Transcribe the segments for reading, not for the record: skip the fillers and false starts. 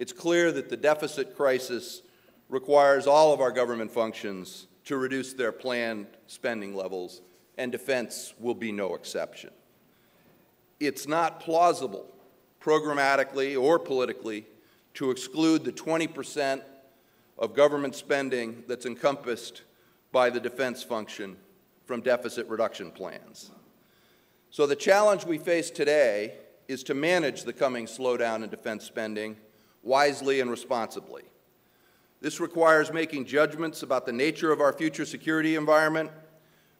it's clear that the deficit crisis requires all of our government functions to reduce their planned spending levels, and defense will be no exception. It's not plausible, programmatically or politically, to exclude the 20% of government spending that's encompassed by the defense function from deficit reduction plans. So the challenge we face today is to manage the coming slowdown in defense spending wisely and responsibly. This requires making judgments about the nature of our future security environment,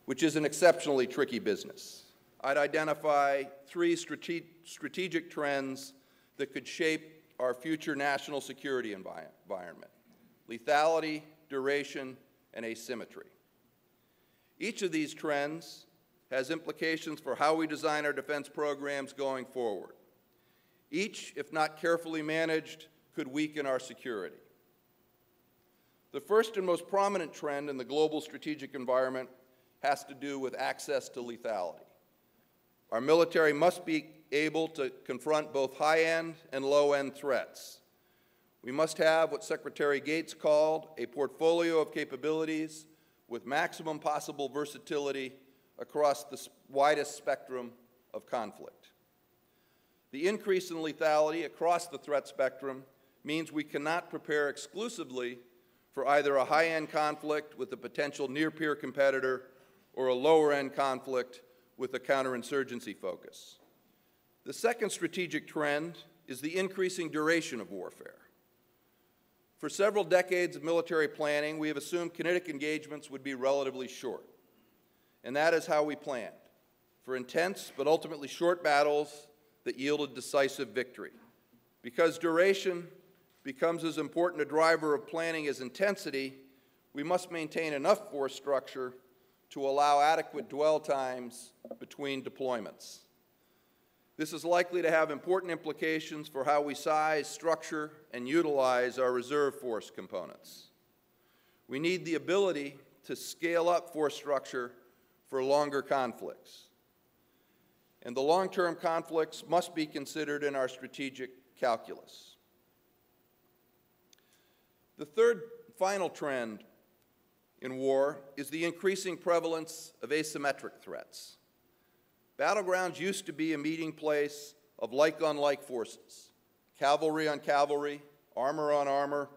which is an exceptionally tricky business. I'd identify three strategic trends that could shape our future national security environment: lethality, duration, and asymmetry. Each of these trends has implications for how we design our defense programs going forward. Each, if not carefully managed, could weaken our security. The first and most prominent trend in the global strategic environment has to do with access to lethality. Our military must be able to confront both high-end and low-end threats. We must have what Secretary Gates called a portfolio of capabilities with maximum possible versatility across the widest spectrum of conflict. The increase in lethality across the threat spectrum means we cannot prepare exclusively for either a high-end conflict with a potential near-peer competitor or a lower-end conflict with a counterinsurgency focus. The second strategic trend is the increasing duration of warfare. For several decades of military planning, we have assumed kinetic engagements would be relatively short. And that is how we planned, for intense but ultimately short battles that yielded decisive victory. Because duration becomes as important a driver of planning as intensity, we must maintain enough force structure to allow adequate dwell times between deployments. This is likely to have important implications for how we size, structure, and utilize our reserve force components. We need the ability to scale up force structure for longer conflicts. And the long-term conflicts must be considered in our strategic calculus. The third final trend in war is the increasing prevalence of asymmetric threats. Battlegrounds used to be a meeting place of like-on-like forces, cavalry on cavalry, armor on armor,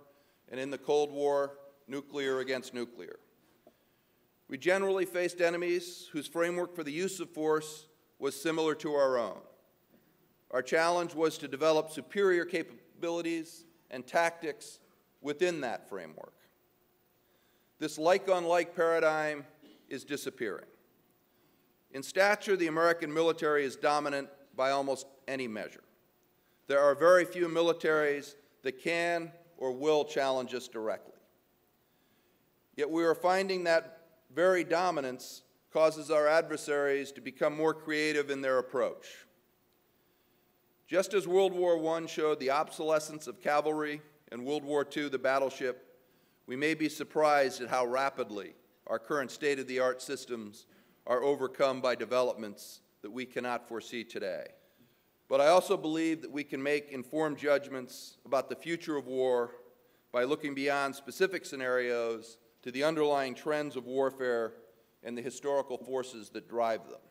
and in the Cold War, nuclear against nuclear. We generally faced enemies whose framework for the use of force was similar to our own. Our challenge was to develop superior capabilities and tactics within that framework. This like-on-like paradigm is disappearing. In stature, the American military is dominant by almost any measure. There are very few militaries that can or will challenge us directly. Yet we are finding that very dominance causes our adversaries to become more creative in their approach. Just as World War I showed the obsolescence of cavalry and World War II the battleship, we may be surprised at how rapidly our current state-of-the-art systems are overcome by developments that we cannot foresee today. But I also believe that we can make informed judgments about the future of war by looking beyond specific scenarios to the underlying trends of warfare and the historical forces that drive them.